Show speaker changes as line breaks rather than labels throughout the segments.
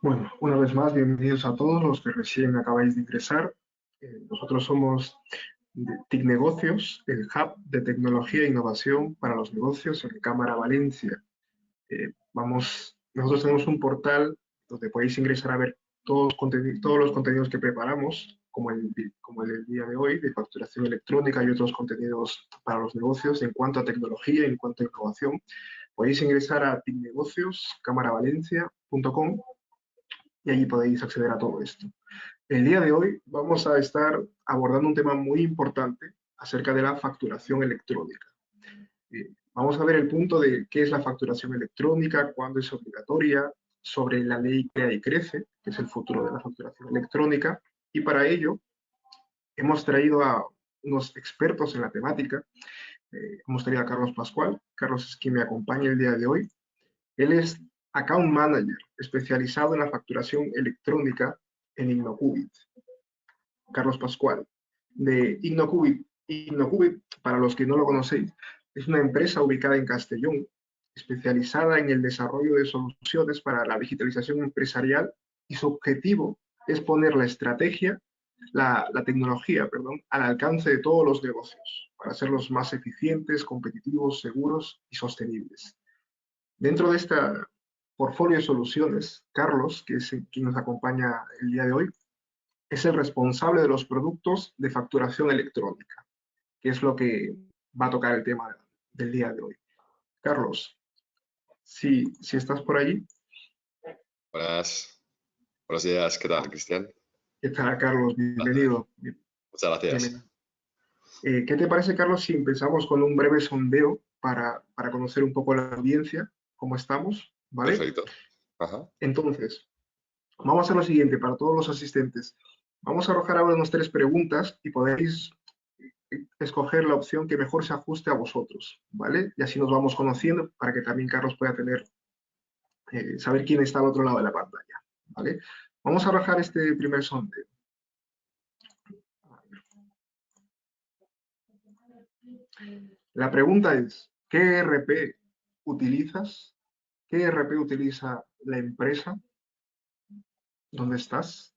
Bueno, una vez más, bienvenidos a todos los que recién acabáis de ingresar. Nosotros somos de TIC Negocios, el hub de tecnología e innovación para los negocios en Cámara Valencia. Nosotros tenemos un portal donde podéis ingresar a ver todos los contenidos que preparamos, como el del día de hoy, de facturación electrónica y otros contenidos para los negocios en cuanto a tecnología y en cuanto a innovación. Podéis ingresar a ticnegocios.camaravalencia.com y allí podéis acceder a todo esto. El día de hoy vamos a estar abordando un tema muy importante acerca de la facturación electrónica. Vamos a ver el punto de qué es la facturación electrónica, cuándo es obligatoria, sobre la ley Crea y Crece, que es el futuro de la facturación electrónica, y para ello hemos traído a unos expertos en la temática. Hemos traído a Carlos Pascual. Carlos es quien me acompaña el día de hoy. Él es Account Manager, especializado en la facturación electrónica en Innocubit. Carlos Pascual, de Innocubit. Innocubit, para los que no lo conocéis, es una empresa ubicada en Castellón, especializada en el desarrollo de soluciones para la digitalización empresarial, y su objetivo es poner la tecnología, al alcance de todos los negocios, para hacerlos más eficientes, competitivos, seguros y sostenibles. Dentro de este portfolio de soluciones, Carlos, que es quien nos acompaña el día de hoy, es el responsable de los productos de facturación electrónica, que es lo que va a tocar el tema del día de hoy. Carlos, si estás por allí.
Buenos días, ¿qué tal, Cristian?
¿Qué tal, Carlos? Bienvenido.
Muchas gracias.
Bienvenido. ¿Qué te parece, Carlos, si empezamos con un breve sondeo para conocer un poco la audiencia, cómo estamos? ¿Vale?
Perfecto. Ajá.
Entonces, vamos a hacer lo siguiente para todos los asistentes. Vamos a arrojar ahora unas 3 preguntas y podéis escoger la opción que mejor se ajuste a vosotros, ¿vale? Y así nos vamos conociendo para que también Carlos pueda saber quién está al otro lado de la pantalla, ¿vale? Vamos a arrojar este primer sondeo. La pregunta es, ¿qué ERP utilizas? ¿Qué ERP utiliza la empresa? ¿Dónde estás?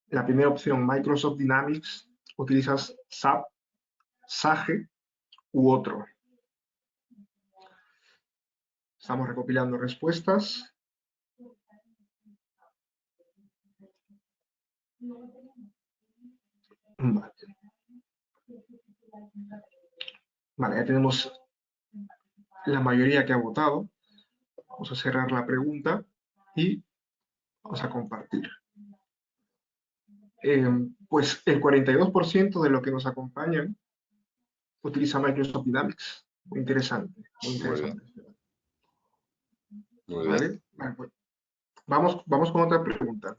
La primera opción, Microsoft Dynamics, ¿utilizas SAP, SAGE u otro? Estamos recopilando respuestas. Vale, ya tenemos la mayoría que ha votado. Vamos a cerrar la pregunta y vamos a compartir. Pues el 42% de lo que nos acompañan utiliza Microsoft Dynamics. Muy interesante. Muy interesante.
Muy
¿Vale?
bien.
Vale, pues vamos con otra pregunta.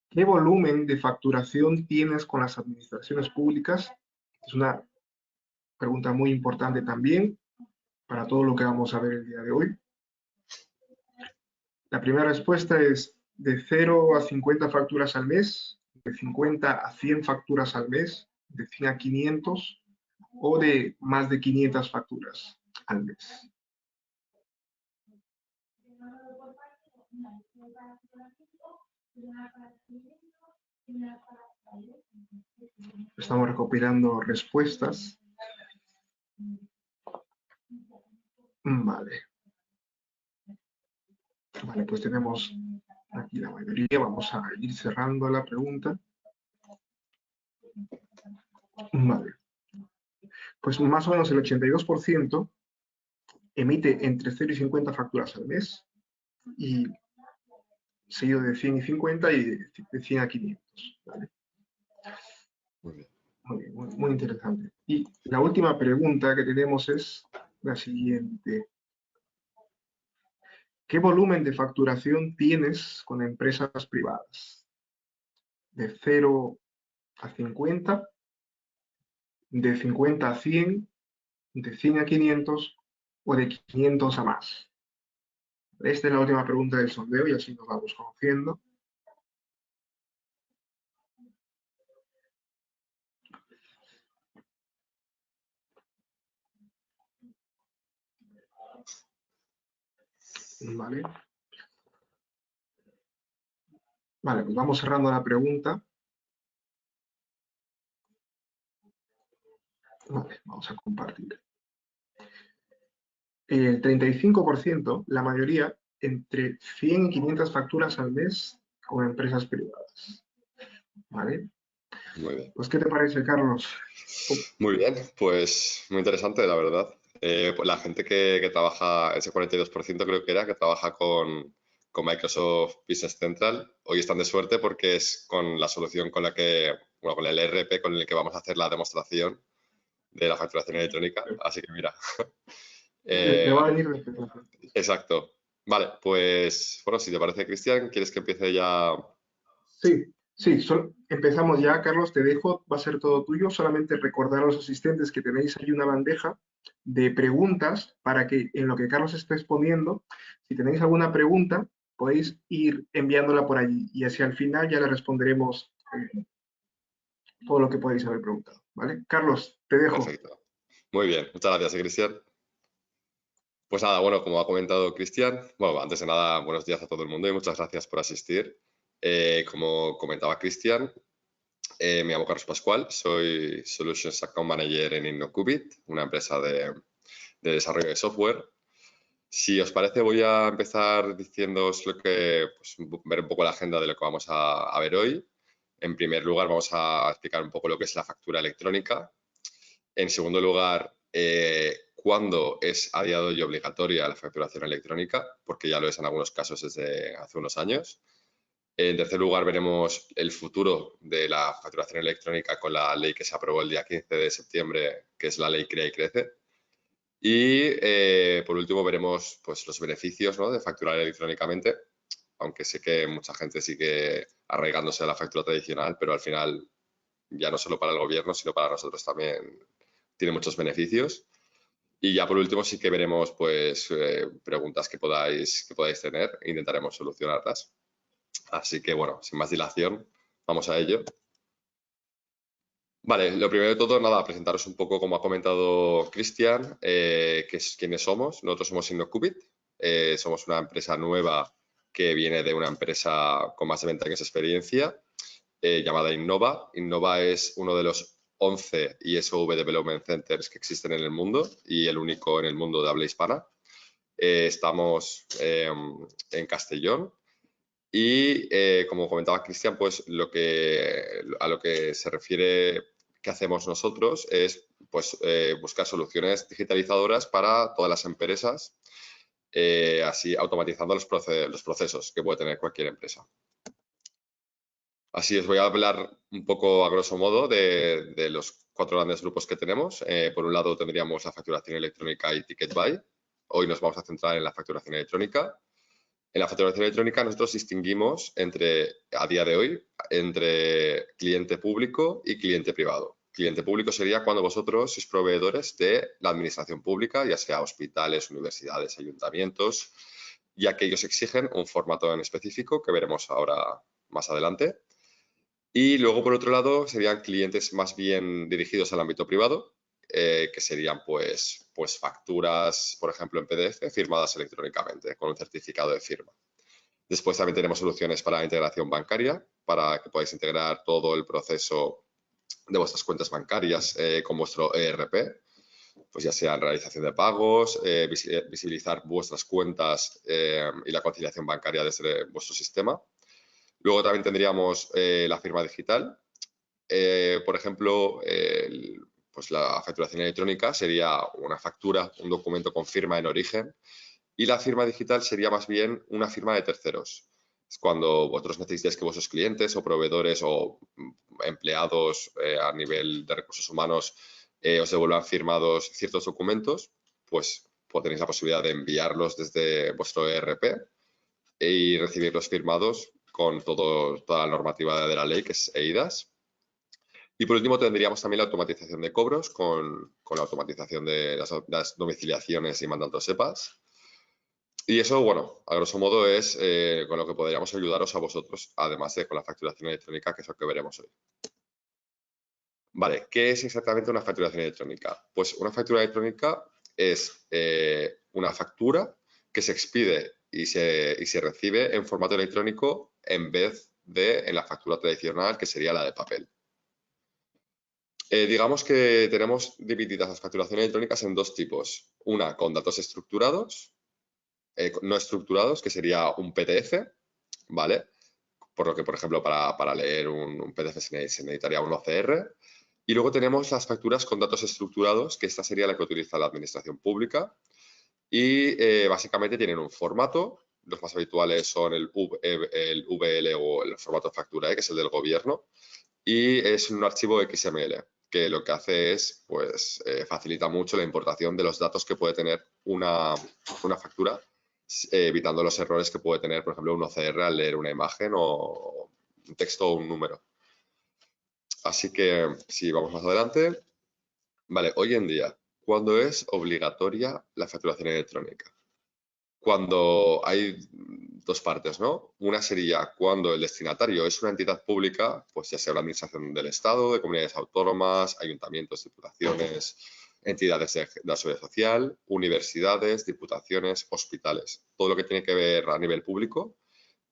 ¿Qué volumen de facturación tienes con las administraciones públicas? Es una pregunta muy importante también para todo lo que vamos a ver el día de hoy. La primera respuesta es de 0 a 50 facturas al mes, de 50 a 100 facturas al mes, de 100 a 500 o de más de 500 facturas al mes. Estamos recopilando respuestas. Vale. Vale, pues tenemos aquí la mayoría. Vamos a ir cerrando la pregunta. Vale. Pues más o menos el 82% emite entre 0 y 50 facturas al mes, y seguido de 100 y 50 y de 100 a 500. ¿Vale?
Muy bien.
Muy interesante. Y la última pregunta que tenemos es la siguiente. ¿Qué volumen de facturación tienes con empresas privadas? ¿De 0 a 50? ¿De 50 a 100? ¿De 100 a 500? ¿O de 500 a más? Esta es la última pregunta del sondeo y así nos vamos conociendo. Vale. Vale, pues vamos cerrando la pregunta. Vale, vamos a compartir. El 35%, la mayoría, entre 100 y 500 facturas al mes con empresas privadas. ¿Vale?
Muy bien.
Pues, ¿qué te parece, Carlos?
Muy bien, pues muy interesante, la verdad. Pues la gente que trabaja, ese 42% creo que era, que trabaja con Microsoft Business Central, hoy están de suerte porque es con la solución con la que, bueno, con el ERP con el que vamos a hacer la demostración de la facturación electrónica. Así que mira,
Le va a
vale,
venir de petazo.
exacto. Vale, pues bueno, si te parece, Cristian, ¿quieres que empiece ya?
Sí, sí, empezamos ya, Carlos, te dejo, va a ser todo tuyo. Solamente recordar a los asistentes que tenéis ahí una bandeja de preguntas para que en lo que Carlos está exponiendo, si tenéis alguna pregunta, podéis ir enviándola por allí y así al final ya le responderemos todo lo que podéis haber preguntado, ¿vale? Carlos, te dejo.
Perfecto. Muy bien, muchas gracias, Cristian. Pues nada, bueno, como ha comentado Cristian, bueno, antes de nada, buenos días a todo el mundo y muchas gracias por asistir. Como comentaba Cristian, me llamo Carlos Pascual, soy Solutions Account Manager en InnoQubit, una empresa de desarrollo de software. Si os parece, voy a empezar diciéndoos lo que, pues, ver un poco la agenda de lo que vamos a ver hoy. En primer lugar, vamos a explicar un poco lo que es la factura electrónica. En segundo lugar, ¿cuándo es a día de hoy obligatoria la facturación electrónica? Porque ya lo es en algunos casos desde hace unos años. En tercer lugar, veremos el futuro de la facturación electrónica con la ley que se aprobó el día 15 de septiembre, que es la ley Crea y Crece. Y por último, veremos pues, los beneficios, ¿no?, de facturar electrónicamente, aunque sé que mucha gente sigue arraigándose a la factura tradicional, pero al final, ya no solo para el gobierno, sino para nosotros también tiene muchos beneficios. Y ya por último sí que veremos pues preguntas que podáis tener e intentaremos solucionarlas. Así que bueno, sin más dilación, vamos a ello. Vale, lo primero de todo, nada, presentaros un poco, como ha comentado Cristian, quiénes somos. Nosotros somos InnoQubit, somos una empresa nueva que viene de una empresa con más de 20 años de experiencia, llamada Innova. Innova es uno de los 11 ISV Development Centers que existen en el mundo y el único en el mundo de habla hispana. Estamos en Castellón y, como comentaba Cristian, pues a lo que se refiere que hacemos nosotros es pues, buscar soluciones digitalizadoras para todas las empresas, así automatizando los procesos que puede tener cualquier empresa. Así os voy a hablar un poco a grosso modo de los 4 grandes grupos que tenemos. Por un lado tendríamos la facturación electrónica y Ticket Buy. Hoy nos vamos a centrar en la facturación electrónica. En la facturación electrónica nosotros distinguimos a día de hoy, entre cliente público y cliente privado. Cliente público sería cuando vosotros sois proveedores de la administración pública, ya sea hospitales, universidades, ayuntamientos, ya que ellos exigen un formato en específico que veremos ahora más adelante. Y luego, por otro lado, serían clientes más bien dirigidos al ámbito privado, que serían pues facturas, por ejemplo, en PDF, firmadas electrónicamente con un certificado de firma. Después también tenemos soluciones para la integración bancaria, para que podáis integrar todo el proceso de vuestras cuentas bancarias con vuestro ERP, pues ya sea en realización de pagos, visibilizar vuestras cuentas y la conciliación bancaria desde vuestro sistema. Luego también tendríamos la firma digital. Por ejemplo, pues la facturación electrónica sería una factura, un documento con firma en origen, y la firma digital sería más bien una firma de terceros. Es cuando vosotros necesitáis que vuestros clientes o proveedores o empleados a nivel de recursos humanos os devuelvan firmados ciertos documentos, pues tenéis la posibilidad de enviarlos desde vuestro ERP y recibirlos firmados con toda la normativa de la ley, que es EIDAS. Y por último tendríamos también la automatización de cobros con la automatización de las domiciliaciones y mandando SEPAs. Y eso, bueno, a grosso modo es con lo que podríamos ayudaros a vosotros, además de con la facturación electrónica, que es lo que veremos hoy. Vale, ¿qué es exactamente una facturación electrónica? Pues una factura electrónica es una factura que se expide y se recibe en formato electrónico en vez de en la factura tradicional, que sería la de papel. Digamos que tenemos divididas las facturaciones electrónicas en dos tipos. Una con datos estructurados, no estructurados, que sería un PDF, ¿vale? Por lo que, por ejemplo, para leer un PDF se necesitaría un OCR. Y luego tenemos las facturas con datos estructurados, que esta sería la que utiliza la administración pública. Y básicamente tienen un formato. Los más habituales son el VL o el formato de factura, que es el del gobierno. Y es un archivo XML, que lo que hace es, pues, facilita mucho la importación de los datos que puede tener una factura, evitando los errores que puede tener, por ejemplo, un OCR al leer una imagen o un texto o un número. Así que, si vamos más adelante, vale, hoy en día, ¿cuándo es obligatoria la facturación electrónica? Cuando hay dos partes, ¿no? Una sería cuando el destinatario es una entidad pública, pues ya sea la administración del Estado, de comunidades autónomas, ayuntamientos, diputaciones, entidades de la seguridad social, universidades, diputaciones, hospitales. Todo lo que tiene que ver a nivel público,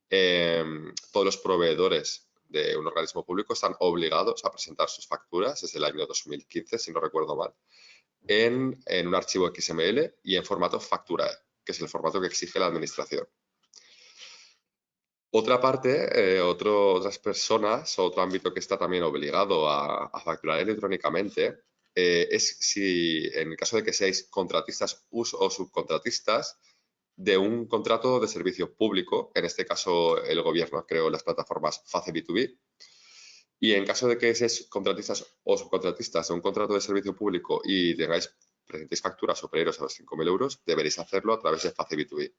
todos los proveedores de un organismo público están obligados a presentar sus facturas desde el año 2015, si no recuerdo mal, en un archivo XML y en formato factura, que es el formato que exige la administración. Otra parte, otras personas, otro ámbito que está también obligado a facturar electrónicamente, es si en el caso de que seáis contratistas o subcontratistas de un contrato de servicio público, en este caso el gobierno creó las plataformas FACE B2B, y en caso de que seáis contratistas o subcontratistas de un contrato de servicio público y presentéis facturas superiores a los 5.000 euros, deberéis hacerlo a través de FACE B2B.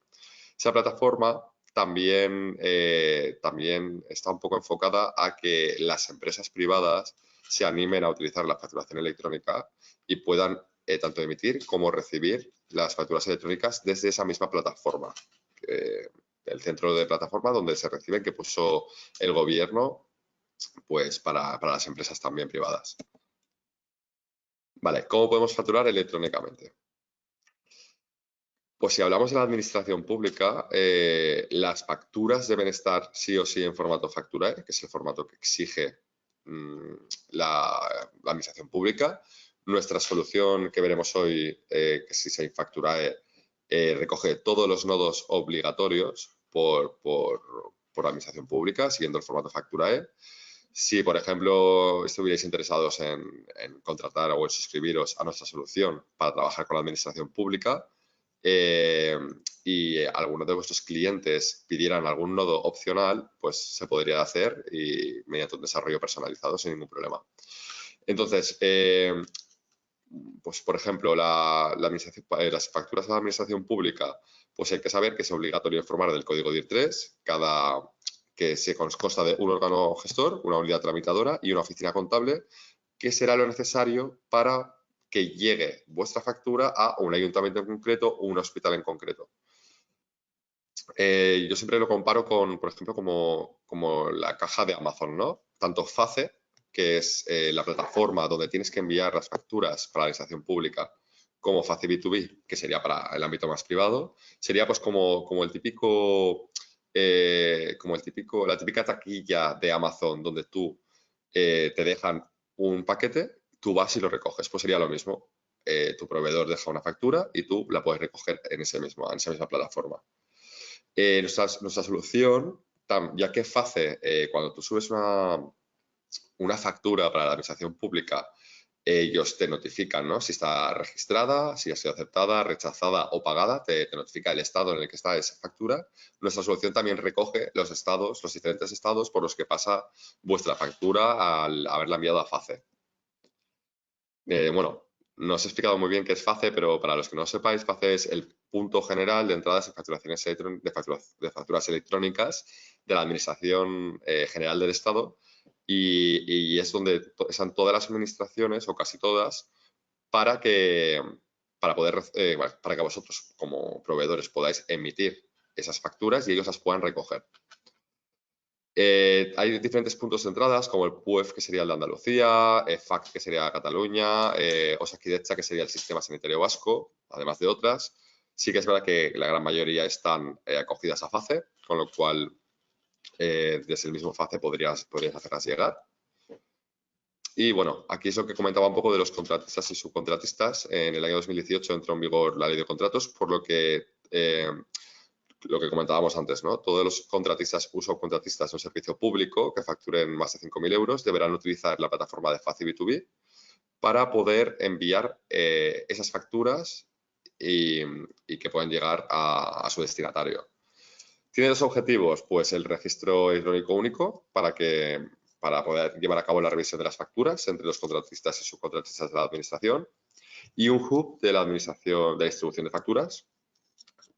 Esa plataforma también está un poco enfocada a que las empresas privadas se animen a utilizar la facturación electrónica y puedan tanto emitir como recibir las facturas electrónicas desde esa misma plataforma. El centro de plataforma donde se reciben, que puso el gobierno, pues para las empresas también privadas. Vale, ¿cómo podemos facturar electrónicamente? Pues si hablamos de la administración pública, las facturas deben estar sí o sí en formato Facturae, que es el formato que exige la administración pública. Nuestra solución que veremos hoy, que es Design Facturae, recoge todos los nodos obligatorios por la administración pública, siguiendo el formato Facturae. Si, por ejemplo, estuvierais interesados en contratar o en suscribiros a nuestra solución para trabajar con la administración pública, y algunos de vuestros clientes pidieran algún nodo opcional, pues se podría hacer y mediante un desarrollo personalizado sin ningún problema. Entonces, pues por ejemplo, las facturas a la administración pública, pues hay que saber que es obligatorio informar del código DIR3, que se consta de un órgano gestor, una unidad tramitadora y una oficina contable, que será lo necesario para que llegue vuestra factura a un ayuntamiento en concreto o un hospital en concreto. Yo siempre lo comparo con, por ejemplo, como la caja de Amazon, ¿no? Tanto FACE, que es la plataforma donde tienes que enviar las facturas para la administración pública, como FACE B2B, que sería para el ámbito más privado, sería pues como la típica taquilla de Amazon donde tú te dejan un paquete, tú vas y lo recoges. Pues sería lo mismo. Tu proveedor deja una factura y tú la puedes recoger en esa misma plataforma. Nuestra solución, ya que FACE, cuando tú subes una factura para la administración pública, ellos te notifican, ¿no? Si está registrada, si ha sido aceptada, rechazada o pagada, te notifica el estado en el que está esa factura. Nuestra solución también recoge los diferentes estados por los que pasa vuestra factura al haberla enviado a FACE. Bueno, no os he explicado muy bien qué es FACE, pero para los que no sepáis, FACE es el punto general de entradas de facturas electrónicas de la Administración General del Estado, y es donde están todas las administraciones, o casi todas, para que vosotros como proveedores podáis emitir esas facturas y ellos las puedan recoger. Hay diferentes puntos de entradas, como el PUEF, que sería el de Andalucía, EFAC, que sería Cataluña, Osakidetza, que sería el Sistema Sanitario Vasco, además de otras. Sí que es verdad que la gran mayoría están acogidas a FACE, con lo cual desde el mismo FACE podrías hacerlas llegar. Y bueno, aquí es lo que comentaba un poco de los contratistas y subcontratistas. En el año 2018 entró en vigor la ley de contratos, por lo que comentábamos antes, ¿no? Todos los contratistas o subcontratistas de un servicio público que facturen más de 5.000 euros deberán utilizar la plataforma de FACE B2B para poder enviar esas facturas y que puedan llegar a su destinatario. Tiene dos objetivos, pues el registro electrónico único para poder llevar a cabo la revisión de las facturas entre los contratistas y subcontratistas de la administración, y un hub de la administración de distribución de facturas,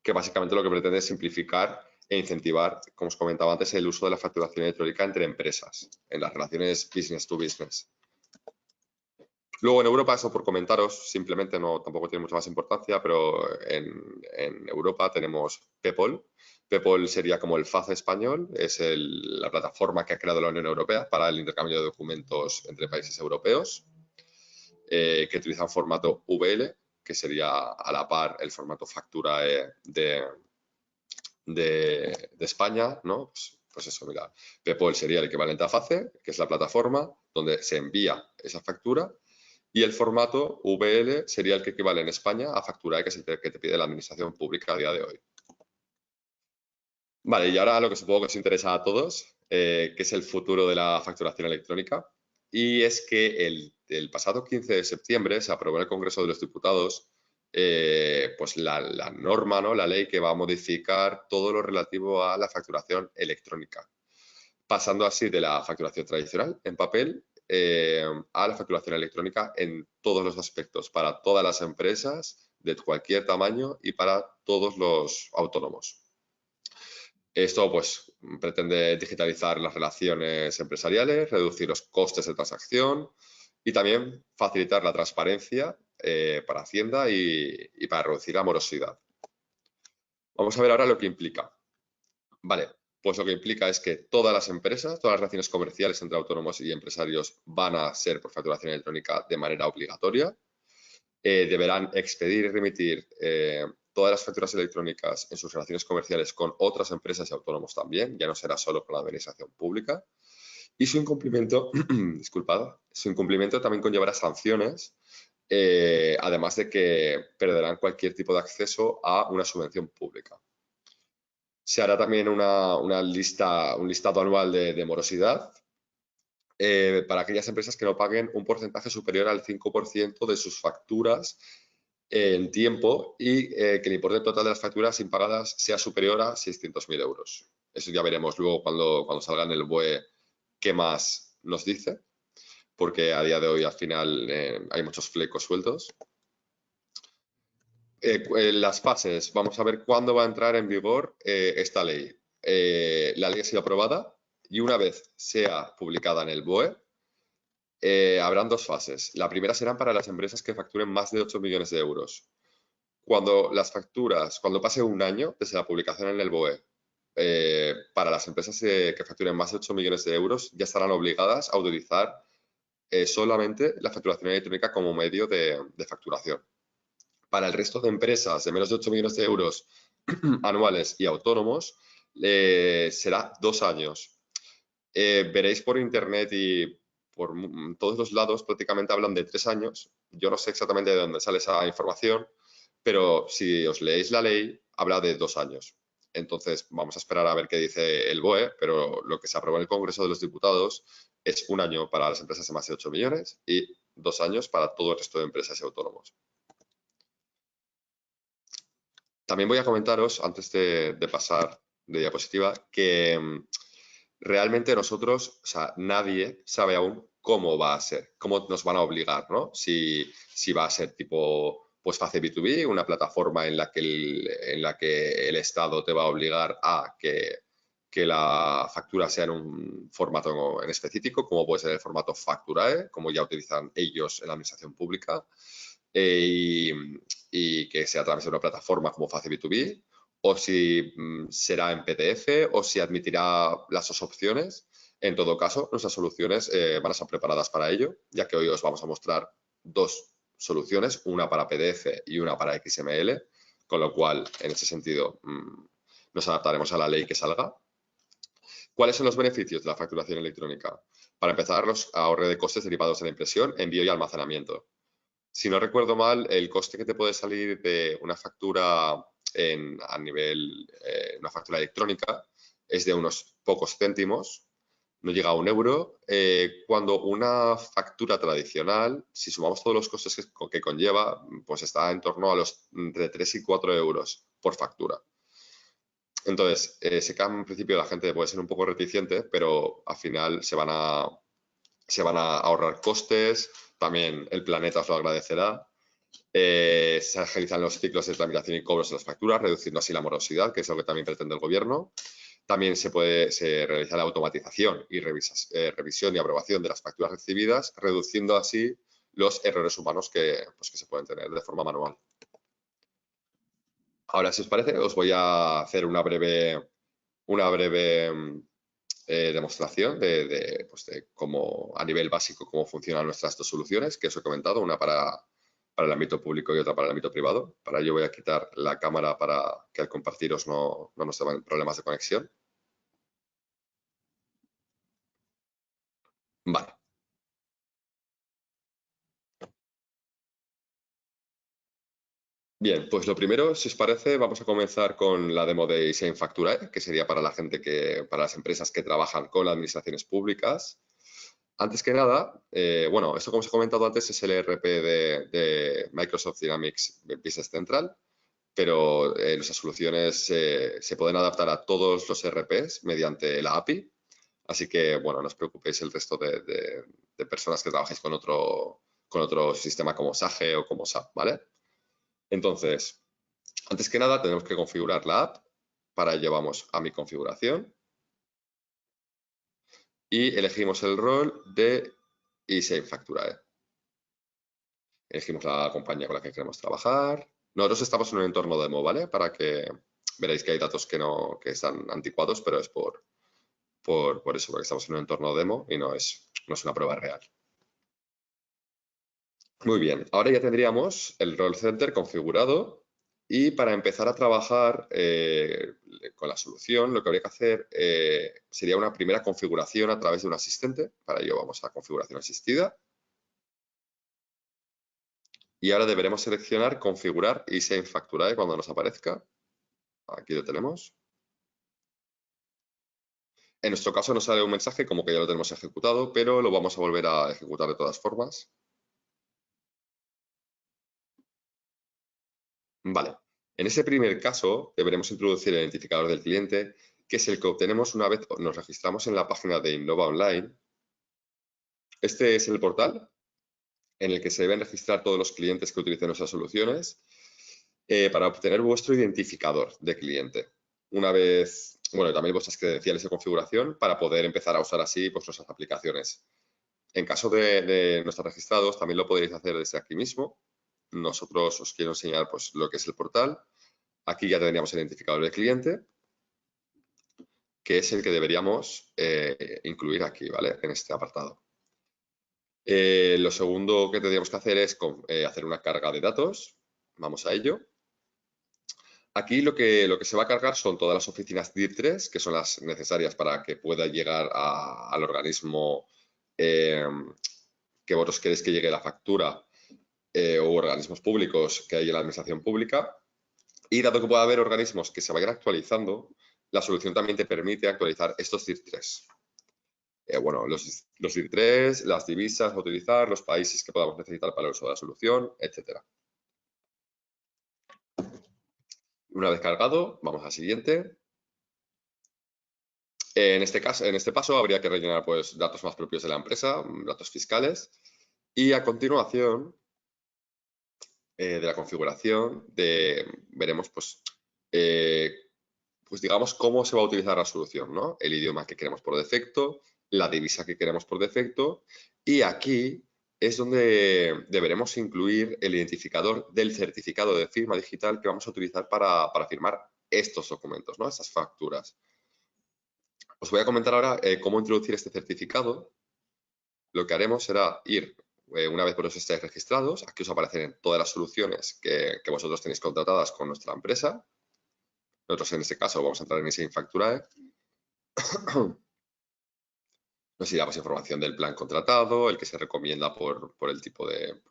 que básicamente lo que pretende es simplificar e incentivar, como os comentaba antes, el uso de la facturación electrónica entre empresas en las relaciones business to business. Luego en Europa, eso por comentaros, simplemente tampoco tiene mucha más importancia, pero en Europa tenemos Pepol. Pepol sería como el FACE español, es la plataforma que ha creado la Unión Europea para el intercambio de documentos entre países europeos, que utiliza un formato VL, que sería a la par el formato factura de España, ¿no? Pues eso, mira, Pepol sería el equivalente a FACE, que es la plataforma donde se envía esa factura, y el formato VL sería el que equivale en España a factura, que es el que te pide la administración pública a día de hoy. Vale, y ahora lo que supongo que os interesa a todos, que es el futuro de la facturación electrónica. Y es que el pasado 15 de septiembre se aprobó en el Congreso de los Diputados pues la norma, ¿no? La ley que va a modificar todo lo relativo a la facturación electrónica, pasando así de la facturación tradicional en papel a la facturación electrónica en todos los aspectos, para todas las empresas de cualquier tamaño y para todos los autónomos. Esto pues pretende digitalizar las relaciones empresariales, reducir los costes de transacción y también facilitar la transparencia para Hacienda y para reducir la morosidad. Vamos a ver ahora lo que implica. Vale, pues lo que implica es que todas las empresas, todas las relaciones comerciales entre autónomos y empresarios van a ser por facturación electrónica de manera obligatoria. Deberán expedir y remitir todas las facturas electrónicas en sus relaciones comerciales con otras empresas y autónomos también, ya no será solo con la administración pública. Y su incumplimiento, disculpad, su incumplimiento también conllevará sanciones, además de que perderán cualquier tipo de acceso a una subvención pública. Se hará también un listado anual de morosidad para aquellas empresas que no paguen un porcentaje superior al 5% de sus facturas en tiempo y que el importe total de las facturas impagadas sea superior a 600.000 euros. Eso ya veremos luego cuando salga en el BOE qué más nos dice, porque a día de hoy al final hay muchos flecos sueltos. Las fases, vamos a ver cuándo va a entrar en vigor esta ley. La ley ha sido aprobada y una vez sea publicada en el BOE, habrán dos fases. La primera será para las empresas que facturen más de 8 millones de euros. Cuando pase un año desde la publicación en el BOE, para las empresas que facturen más de 8 millones de euros, ya estarán obligadas a utilizar solamente la facturación electrónica como medio de facturación. Para el resto de empresas de menos de 8 millones de euros anuales y autónomos, será 2 años. Veréis por internet y por todos los lados prácticamente hablan de 3 años. Yo no sé exactamente de dónde sale esa información, pero si os leéis la ley, habla de 2 años. Entonces, vamos a esperar a ver qué dice el BOE, pero lo que se aprobó en el Congreso de los Diputados es 1 año para las empresas de más de 8 millones y 2 años para todo el resto de empresas y autónomos. También voy a comentaros, antes de pasar de diapositiva, que realmente nosotros, o sea, nadie sabe aún cómo va a ser, cómo nos van a obligar, ¿no? Si va a ser tipo, pues FACE B2B, una plataforma en la que el Estado te va a obligar a que la factura sea en un formato en específico, como puede ser el formato Facturae, como ya utilizan ellos en la administración pública, y que sea a través de una plataforma como FACE B2B, o si será en PDF, o si admitirá las dos opciones. En todo caso, nuestras soluciones van a estar preparadas para ello, ya que hoy os vamos a mostrar dos soluciones, una para PDF y una para XML, con lo cual, en ese sentido, nos adaptaremos a la ley que salga. ¿Cuáles son los beneficios de la facturación electrónica? Para empezar, los ahorro de costes derivados de la impresión, envío y almacenamiento. Si no recuerdo mal, el coste que te puede salir de una factura a nivel, una factura electrónica es de unos pocos céntimos, no llega a €1, cuando una factura tradicional, si sumamos todos los costes que conlleva, pues está en torno a los entre 3 y 4 euros por factura. Entonces, sé que en principio la gente puede ser un poco reticente, pero al final se van a ahorrar costes, también el planeta os lo agradecerá. Se agilizan los ciclos de tramitación y cobros de las facturas, reduciendo así la morosidad, que es lo que también pretende el Gobierno. También se realiza la automatización y revisión y aprobación de las facturas recibidas, reduciendo así los errores humanos que se pueden tener de forma manual. Ahora, si os parece, os voy a hacer una breve demostración de cómo, a nivel básico, cómo funcionan nuestras dos soluciones que os he comentado, una para el ámbito público y otra para el ámbito privado. Para ello voy a quitar la cámara para que al compartiros no nos den problemas de conexión. Vale. Bien, pues lo primero, si os parece, vamos a comenzar con la demo de eSign Facturae, que sería para la gente para las empresas que trabajan con las administraciones públicas. Antes que nada, bueno, esto como os he comentado antes es el ERP de Microsoft Dynamics Business Central, pero nuestras soluciones se pueden adaptar a todos los ERPs mediante la API. Así que, bueno, no os preocupéis el resto de personas que trabajéis con otro sistema como Sage o como SAP, ¿vale? Entonces, antes que nada tenemos que configurar la app. Para ello vamos a mi configuración y elegimos el rol de eSign Facturae. Elegimos la compañía con la que queremos trabajar. Nosotros estamos en un entorno demo, ¿vale? Para que veréis que hay datos que están anticuados, pero es por eso, porque estamos en un entorno demo y no es una prueba real. Muy bien, ahora ya tendríamos el Role Center configurado y para empezar a trabajar con la solución, lo que habría que hacer sería una primera configuración a través de un asistente. Para ello vamos a configuración asistida. Y ahora deberemos seleccionar configurar eSign Facturae cuando nos aparezca. Aquí lo tenemos. En nuestro caso nos sale un mensaje como que ya lo tenemos ejecutado, pero lo vamos a volver a ejecutar de todas formas. Vale. En ese primer caso deberemos introducir el identificador del cliente, que es el que obtenemos una vez nos registramos en la página de Innova Online. Este es el portal en el que se deben registrar todos los clientes que utilicen nuestras soluciones para obtener vuestro identificador de cliente. Una vez, bueno, también vuestras credenciales de configuración para poder empezar a usar así nuestras aplicaciones. En caso de no estar registrados, también lo podréis hacer desde aquí mismo. Nosotros os quiero enseñar lo que es el portal. Aquí ya tendríamos el identificador del cliente, que es el que deberíamos incluir aquí, ¿vale? En este apartado. Lo segundo que tendríamos que hacer es hacer una carga de datos. Vamos a ello. Aquí lo que se va a cargar son todas las oficinas DIR3, que son las necesarias para que pueda llegar al organismo que vosotros queréis que llegue la factura o organismos públicos que hay en la administración pública. Y dado que puede haber organismos que se vayan actualizando, la solución también te permite actualizar estos DIR3. Bueno, los DIR3, las divisas a utilizar, los países que podamos necesitar para el uso de la solución, etc. Una vez cargado, vamos al siguiente. En este paso habría que rellenar datos más propios de la empresa, datos fiscales, y a continuación de la configuración veremos digamos cómo se va a utilizar la solución, ¿no? El idioma que queremos por defecto, la divisa que queremos por defecto, y aquí es donde deberemos incluir el identificador del certificado de firma digital que vamos a utilizar para firmar estos documentos, ¿no? Estas facturas. Os voy a comentar ahora cómo introducir este certificado. Lo que haremos será ir una vez vosotros estáis registrados, aquí os aparecen todas las soluciones que vosotros tenéis contratadas con nuestra empresa. Nosotros en este caso vamos a entrar en InSafeFacturae. Nos irá pues, información del plan contratado, el que se recomienda por el tipo de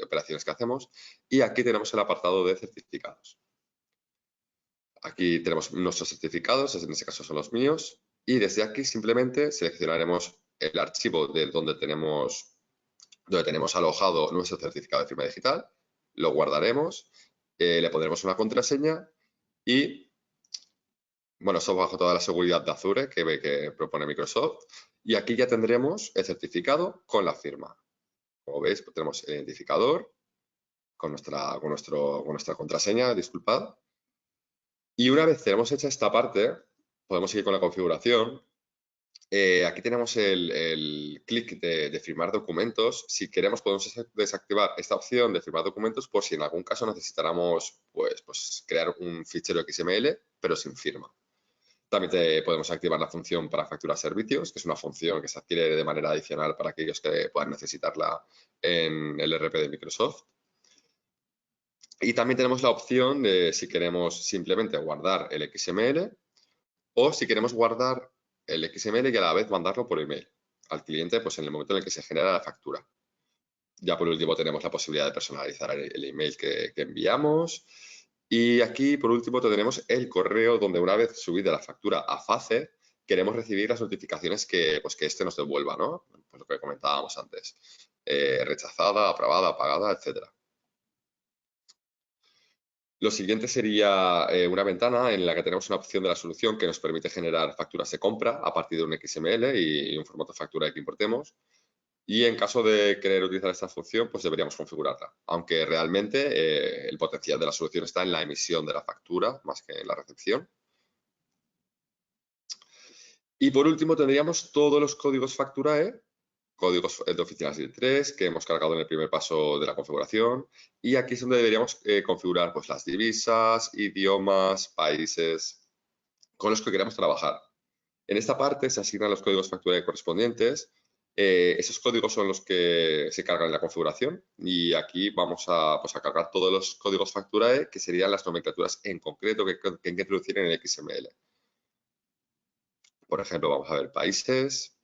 operaciones que hacemos. Y aquí tenemos el apartado de certificados. Aquí tenemos nuestros certificados, en este caso son los míos. Y desde aquí simplemente seleccionaremos el archivo de donde tenemos alojado nuestro certificado de firma digital. Lo guardaremos, le pondremos una contraseña y, bueno, eso bajo toda la seguridad de Azure que propone Microsoft. Y aquí ya tendremos el certificado con la firma. Como veis, pues tenemos el identificador con nuestra contraseña, disculpad. Y una vez tenemos hecha esta parte, podemos seguir con la configuración. Aquí tenemos el clic de firmar documentos. Si queremos, podemos desactivar esta opción de firmar documentos por si en algún caso necesitáramos pues crear un fichero XML, pero sin firma. También podemos activar la función para facturar servicios, que es una función que se adquiere de manera adicional para aquellos que puedan necesitarla en el ERP de Microsoft. Y también tenemos la opción de si queremos simplemente guardar el XML o si queremos guardar el XML y a la vez mandarlo por email al cliente pues en el momento en el que se genera la factura. Ya por último tenemos la posibilidad de personalizar el email que enviamos. Y aquí, por último, tenemos el correo donde una vez subida la factura a FACE, queremos recibir las notificaciones que este nos devuelva, ¿no? Pues lo que comentábamos antes. Rechazada, aprobada, pagada, etcétera. Lo siguiente sería una ventana en la que tenemos una opción de la solución que nos permite generar facturas de compra a partir de un XML y un formato de factura que importemos. Y en caso de querer utilizar esta función, pues deberíamos configurarla. Aunque realmente el potencial de la solución está en la emisión de la factura más que en la recepción. Y por último tendríamos todos los códigos Facturae, códigos de oficinas de 3 que hemos cargado en el primer paso de la configuración. Y aquí es donde deberíamos configurar pues, las divisas, idiomas, países con los que queremos trabajar. En esta parte se asignan los códigos Facturae correspondientes. Esos códigos son los que se cargan en la configuración y aquí vamos a cargar todos los códigos Facturae que serían las nomenclaturas en concreto que hay que introducir en el XML. Por ejemplo, vamos a ver países,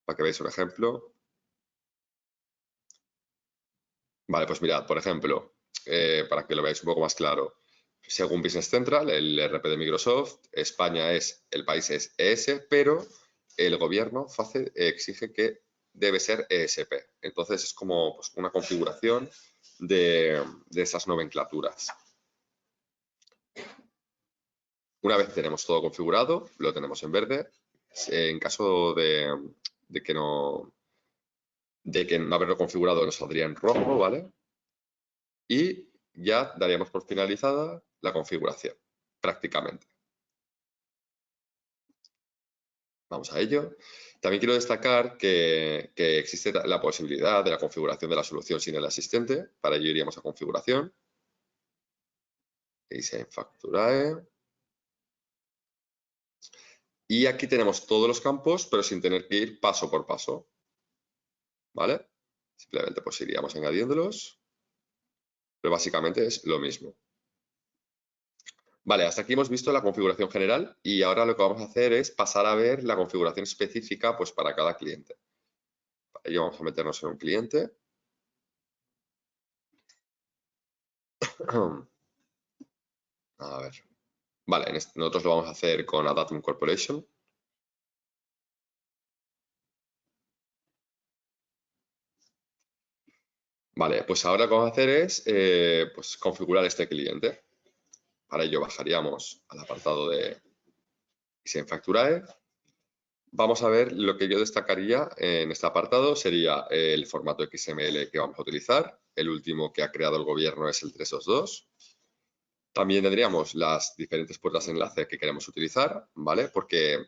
para que veáis un ejemplo. Vale, pues mirad, por ejemplo, para que lo veáis un poco más claro, según Business Central, el ERP de Microsoft, España el país es ES, pero el gobierno FACE exige que debe ser ESP. Entonces es como pues, una configuración de esas nomenclaturas. Una vez tenemos todo configurado, lo tenemos en verde. En caso de que no haberlo configurado, nos saldría en rojo, ¿vale? Y ya daríamos por finalizada la configuración, prácticamente. Vamos a ello. También quiero destacar que existe la posibilidad de la configuración de la solución sin el asistente. Para ello iríamos a configuración. InSafeFacturae. Y aquí tenemos todos los campos, pero sin tener que ir paso por paso. ¿Vale? Simplemente pues iríamos añadiéndolos. Pero básicamente es lo mismo. Vale, hasta aquí hemos visto la configuración general y ahora lo que vamos a hacer es pasar a ver la configuración específica pues, para cada cliente. Para ello vamos a meternos en un cliente. A ver. Vale, nosotros lo vamos a hacer con Adatum Corporation. Vale, pues ahora lo que vamos a hacer es pues configurar este cliente. Para ello bajaríamos al apartado de InSafeFacturae. Vamos a ver lo que yo destacaría en este apartado sería el formato XML que vamos a utilizar. El último que ha creado el gobierno es el 322. También tendríamos las diferentes puertas de enlace que queremos utilizar, ¿vale? Porque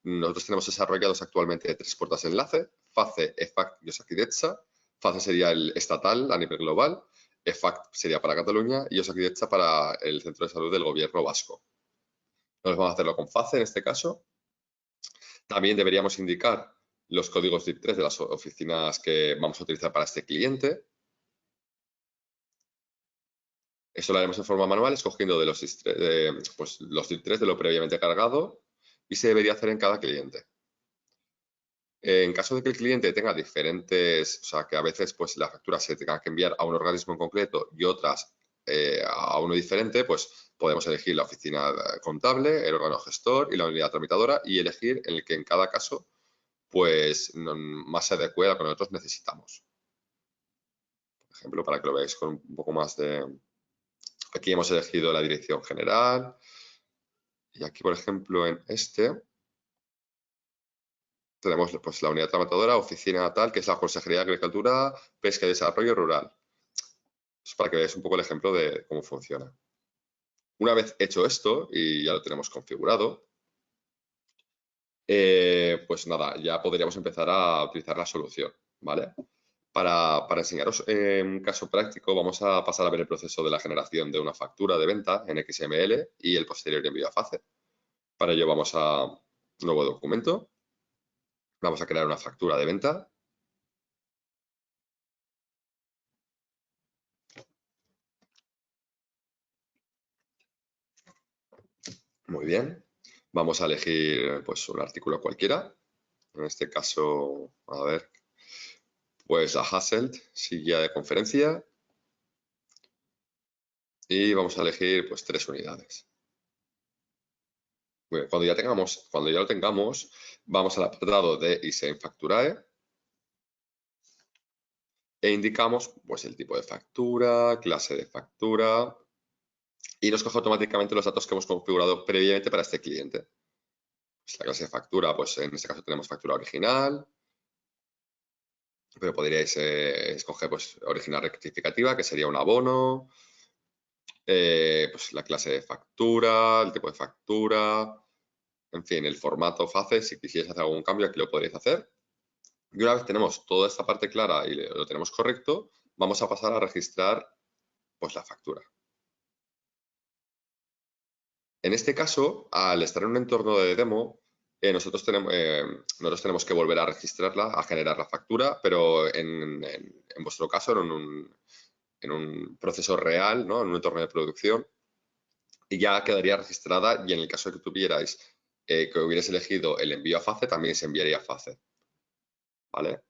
nosotros tenemos desarrollados actualmente 3 puertas de enlace, FACE, EFACT y Osakidetza. FACE sería el estatal a nivel global, EFACT sería para Cataluña y Osakidetza para el centro de salud del gobierno vasco. Nosotros vamos a hacerlo con FACE en este caso. También deberíamos indicar los códigos DIP3 de las oficinas que vamos a utilizar para este cliente. Eso lo haremos de forma manual, escogiendo de los DIP3 de lo previamente cargado, y se debería hacer en cada cliente. En caso de que el cliente tenga diferentes, o sea, que a veces pues la factura se tenga que enviar a un organismo en concreto y otras a uno diferente, pues podemos elegir la oficina contable, el órgano gestor y la unidad tramitadora y elegir el que en cada caso pues más se adecue a lo que nosotros necesitamos. Por ejemplo, para que lo veáis con un poco más de... Aquí hemos elegido la dirección general y aquí, por ejemplo, en este tenemos pues, la unidad tramitadora, oficina tal, que es la Consejería de Agricultura, Pesca y Desarrollo Rural. Es para que veáis un poco el ejemplo de cómo funciona. Una vez hecho esto y ya lo tenemos configurado, pues nada, ya podríamos empezar a utilizar la solución, ¿vale? Para enseñaros un caso práctico, vamos a pasar a ver el proceso de la generación de una factura de venta en XML y el posterior envío a FACE. Para ello vamos a nuevo documento, vamos a crear una factura de venta. Muy bien, vamos a elegir pues un artículo cualquiera, en este caso, a ver, pues la Hasselt, sí, guía de conferencia, y vamos a elegir pues 3 unidades. Bueno, cuando ya lo tengamos, vamos al apartado de ISEN Facturae e indicamos pues el tipo de factura, clase de factura y nos coge automáticamente los datos que hemos configurado previamente para este cliente. Pues la clase de factura, pues en este caso tenemos factura original, pero podríais escoger pues original rectificativa, que sería un abono, pues la clase de factura, el tipo de factura, en fin, el formato FACE, si quisierais hacer algún cambio aquí lo podréis hacer. Y una vez tenemos toda esta parte clara y lo tenemos correcto, vamos a pasar a registrar pues la factura. En este caso, al estar en un entorno de demo, nosotros tenemos que volver a registrarla, a generar la factura, pero en vuestro caso en un proceso real, ¿no? En un entorno de producción, y ya quedaría registrada y en el caso de que tuvierais que hubierais elegido el envío a FACE, también se enviaría a FACE. ¿Vale?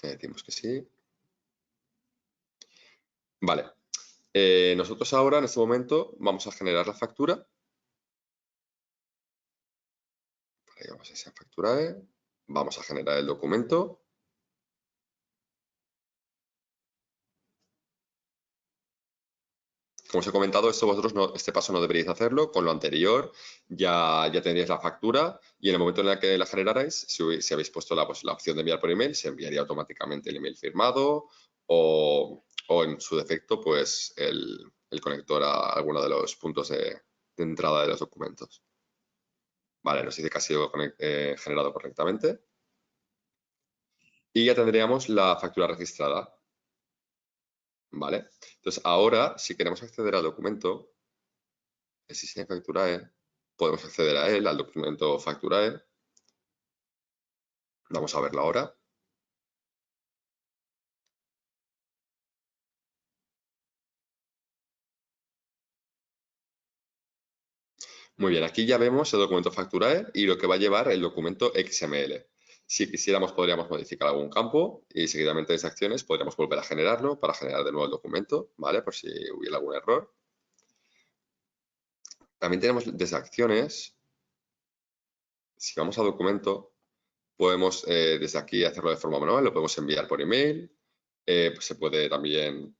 Le decimos que sí. Vale. Nosotros ahora, en este momento, vamos a generar la factura. Ahí vamos a esa factura. Vamos a generar el documento. Como os he comentado, este paso no deberíais hacerlo. Con lo anterior ya tendríais la factura y en el momento en el que la generarais, si habéis puesto la opción de enviar por email, se enviaría automáticamente el email firmado o en su defecto, pues el conector a alguno de los puntos de entrada de los documentos. Vale, nos dice que ha sido generado correctamente. Y ya tendríamos la factura registrada. ¿Vale? Entonces, ahora, si queremos acceder al documento, el sistema Facturae, podemos acceder a él, al documento Facturae. Vamos a verlo ahora. Muy bien, aquí ya vemos el documento Facturae y lo que va a llevar el documento XML. Si quisiéramos, podríamos modificar algún campo y seguidamente desde acciones podríamos volver a generarlo para generar de nuevo el documento, ¿vale? Por si hubiera algún error. También tenemos desde acciones. Si vamos a documento, podemos desde aquí hacerlo de forma manual, lo podemos enviar por email, pues se puede también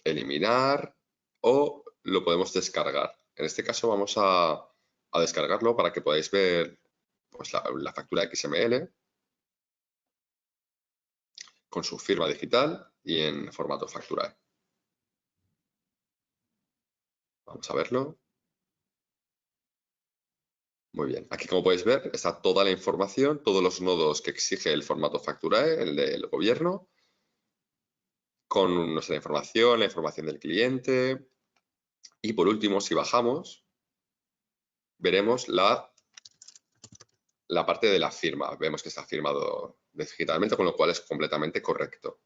eliminar o lo podemos descargar. En este caso vamos a descargarlo para que podáis ver pues, la factura XML con su firma digital y en formato factura. Vamos a verlo. Muy bien. Aquí, como podéis ver, está toda la información, todos los nodos que exige el formato Facturae, el del gobierno, con nuestra información, la información del cliente. Y por último, si bajamos, veremos la parte de la firma. Vemos que está firmado digitalmente, con lo cual es completamente correcto.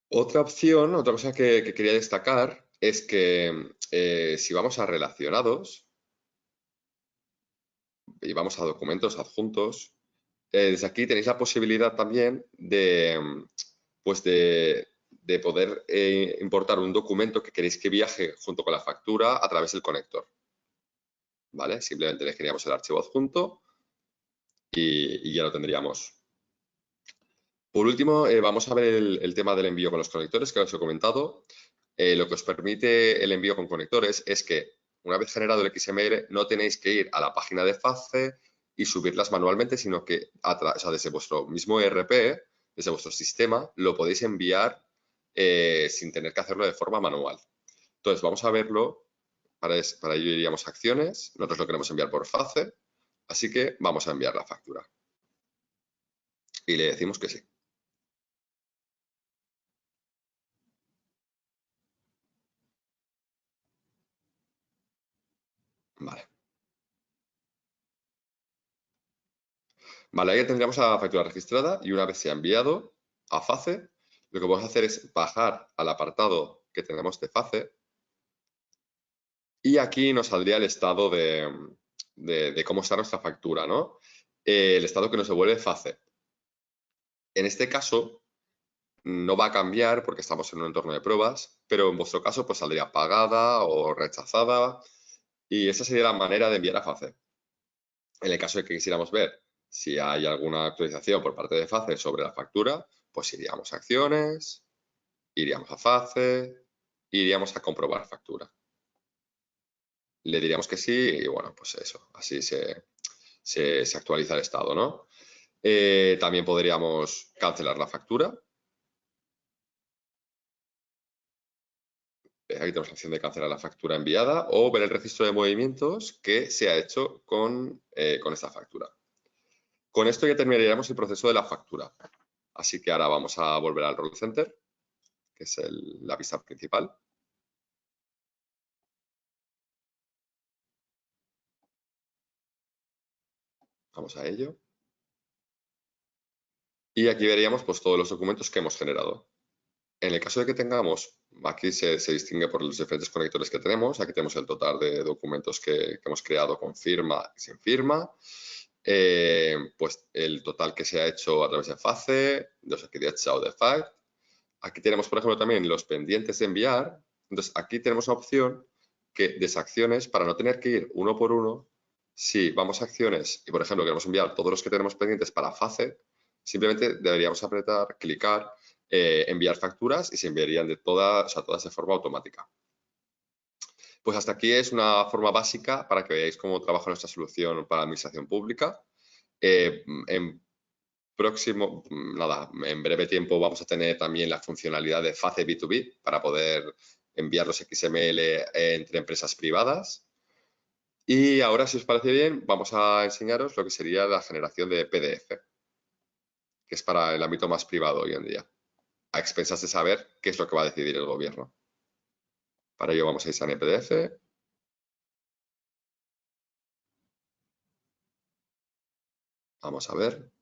Otra opción, otra cosa que quería destacar es que si vamos a relacionados y vamos a documentos adjuntos, desde aquí tenéis la posibilidad también pues de poder importar un documento que queréis que viaje junto con la factura a través del conector. ¿Vale? Simplemente elegiríamos el archivo adjunto y ya lo tendríamos. Por último, vamos a ver el tema del envío con los conectores que os he comentado. Lo que os permite el envío con conectores es que una vez generado el XML no tenéis que ir a la página de FACE y subirlas manualmente, sino que desde vuestro mismo ERP, desde vuestro sistema, lo podéis enviar sin tener que hacerlo de forma manual. Entonces, vamos a verlo. Para ello iríamos a acciones. Nosotros lo queremos enviar por FACE, así que vamos a enviar la factura. Y le decimos que sí. Vale. Vale, ahí tendríamos la factura registrada y una vez se ha enviado a FACE, lo que vamos a hacer es bajar al apartado que tenemos de FACE y aquí nos saldría el estado de cómo está nuestra factura, ¿no? El estado que nos devuelve FACE. En este caso no va a cambiar porque estamos en un entorno de pruebas, pero en vuestro caso pues saldría pagada o rechazada y esa sería la manera de enviar a FACE. En el caso de que quisiéramos ver si hay alguna actualización por parte de FACE sobre la factura, pues iríamos a acciones, iríamos a FACE, iríamos a comprobar factura. Le diríamos que sí y bueno, pues eso, así se actualiza el estado, ¿no? También podríamos cancelar la factura. Aquí tenemos la opción de cancelar la factura enviada o ver el registro de movimientos que se ha hecho con esta factura. Con esto ya terminaríamos el proceso de la factura. Así que ahora vamos a volver al Roll Center, que es la vista principal. Vamos a ello. Y aquí veríamos pues, todos los documentos que hemos generado. En el caso de que tengamos, aquí se distingue por los diferentes conectores que tenemos. Aquí tenemos el total de documentos que hemos creado con firma y sin firma. Pues el total que se ha hecho a través de FACE, de Security o de FACT. Aquí tenemos, por ejemplo, también los pendientes de enviar. Entonces, aquí tenemos una opción que desacciones para no tener que ir uno por uno. Si vamos a acciones y, por ejemplo, queremos enviar todos los que tenemos pendientes para FACE, simplemente deberíamos apretar, clicar, enviar facturas y se enviarían todas de forma automática. Pues hasta aquí es una forma básica para que veáis cómo trabaja nuestra solución para la administración pública. En breve tiempo vamos a tener también la funcionalidad de FACE B2B para poder enviar los XML entre empresas privadas. Y ahora, si os parece bien, vamos a enseñaros lo que sería la generación de PDF, que es para el ámbito más privado hoy en día, a expensas de saber qué es lo que va a decidir el gobierno. Para ello vamos a ir a PDF. Vamos a ver.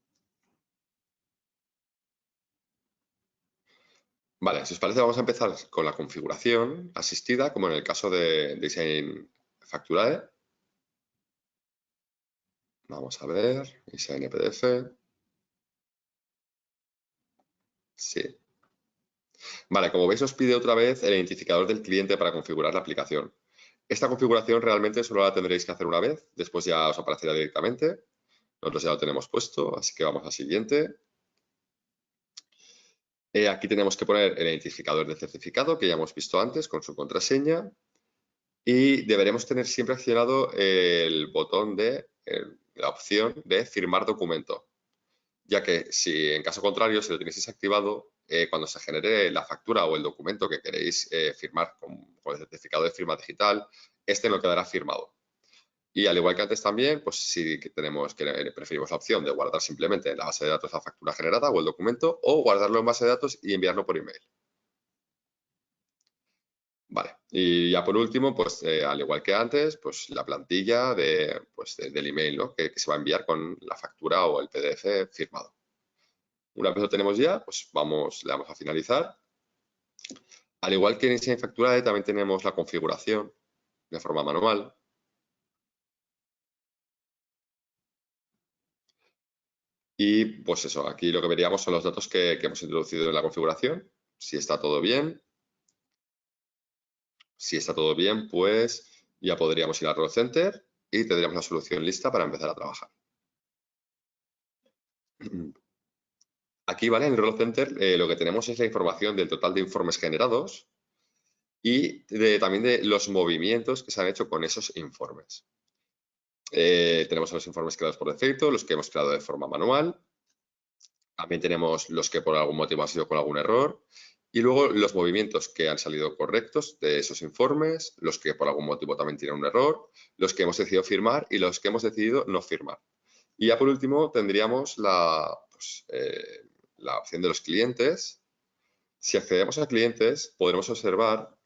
Vale, si os parece, vamos a empezar con la configuración asistida, como en el caso de Design Facturae. Vamos a ver, Design PDF. Sí. Vale, como veis os pide otra vez el identificador del cliente para configurar la aplicación. Esta configuración realmente solo la tendréis que hacer una vez, después ya os aparecerá directamente. Nosotros ya lo tenemos puesto, así que vamos al siguiente. Aquí tenemos que poner el identificador del certificado que ya hemos visto antes con su contraseña y deberemos tener siempre accionado el botón de la opción de firmar documento, ya que si en caso contrario, si lo tenéis desactivado, cuando se genere la factura o el documento que queréis firmar con el certificado de firma digital, este no quedará firmado. Y al igual que antes también, pues sí que preferimos la opción de guardar simplemente en la base de datos la factura generada o el documento o guardarlo en base de datos y enviarlo por email. Vale, y ya por último, pues al igual que antes, pues la plantilla del email, ¿no? que se va a enviar con la factura o el PDF firmado. Una vez lo tenemos ya, pues le damos a finalizar. Al igual que en Insignia Facturae, también tenemos la configuración de forma manual. Y pues eso, aquí lo que veríamos son los datos que hemos introducido en la configuración. Si está todo bien. Si está todo bien, pues ya podríamos ir a Role Center y tendríamos la solución lista para empezar a trabajar. Aquí, ¿vale? En Role Center lo que tenemos es la información del total de informes generados y también de los movimientos que se han hecho con esos informes. Tenemos los informes creados por defecto, los que hemos creado de forma manual. También tenemos los que por algún motivo han sido con algún error. Y luego los movimientos que han salido correctos de esos informes, los que por algún motivo también tienen un error, los que hemos decidido firmar y los que hemos decidido no firmar. Y ya por último tendríamos la opción de los clientes. Si accedemos a clientes, podremos observar,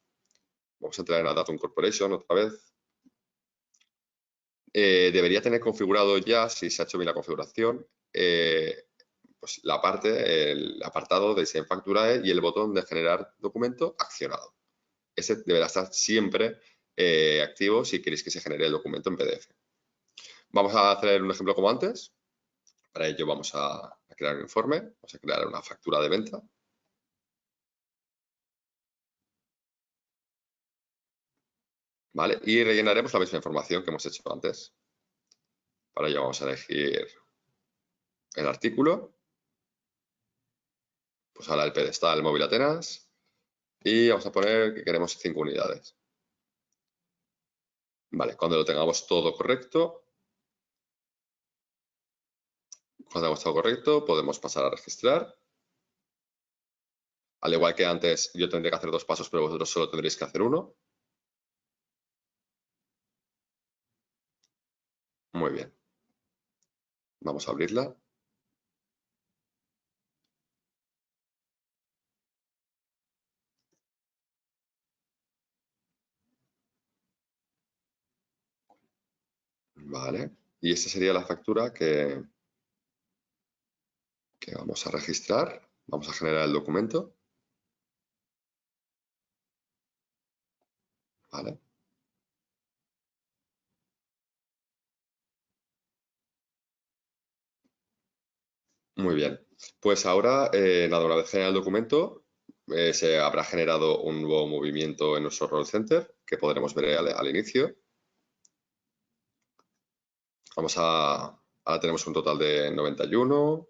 vamos a entrar en la Datum Corporation otra vez, debería tener configurado ya, si se ha hecho bien la configuración, pues el apartado de Insignia Facturae y el botón de generar documento accionado. Ese deberá estar siempre activo si queréis que se genere el documento en PDF. Vamos a hacer un ejemplo como antes. Para ello vamos a crear un informe, vamos a crear una factura de venta. ¿Vale? Y rellenaremos la misma información que hemos hecho antes. Para ello vamos a elegir el artículo. Pues ahora el pedestal móvil Atenas. Y vamos a poner que queremos 5 unidades. Vale, cuando lo tengamos todo correcto, podemos pasar a registrar. Al igual que antes, yo tendré que hacer 2 pasos, pero vosotros solo tendréis que hacer uno. Muy bien. Vamos a abrirla. Vale. Y esta sería la factura que vamos a registrar. Vamos a generar el documento. Vale. Muy bien. Pues ahora, nada, una vez generado el documento, se habrá generado un nuevo movimiento en nuestro Role Center que podremos ver al inicio. Ahora tenemos un total de 91.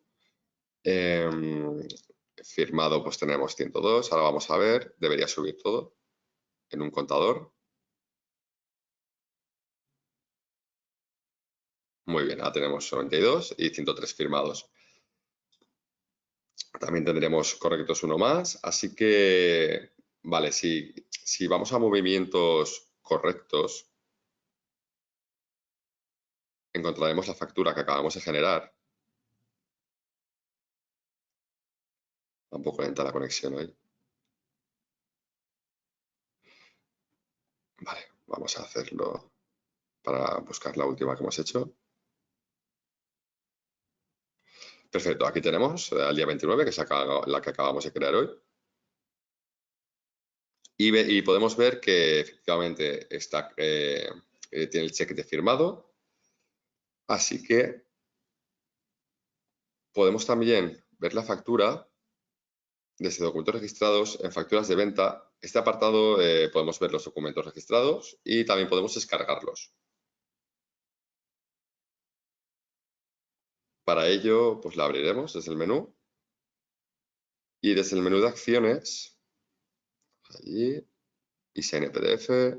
Firmado pues tenemos 102. Ahora vamos a ver, debería subir todo en un contador. Muy bien, ahora tenemos 92 y 103 firmados. También tendremos correctos uno más, así que, vale, si vamos a movimientos correctos, encontraremos la factura que acabamos de generar. Un poco lenta la conexión hoy. Vale, vamos a hacerlo para buscar la última que hemos hecho. Perfecto, aquí tenemos al día 29, que es la que acabamos de crear hoy. Y podemos ver que efectivamente tiene el cheque de firmado. Así que podemos también ver la factura desde documentos registrados en facturas de venta. Este apartado podemos ver los documentos registrados y también podemos descargarlos. Para ello, pues la abriremos desde el menú. Y desde el menú de acciones, allí, ISN PDF,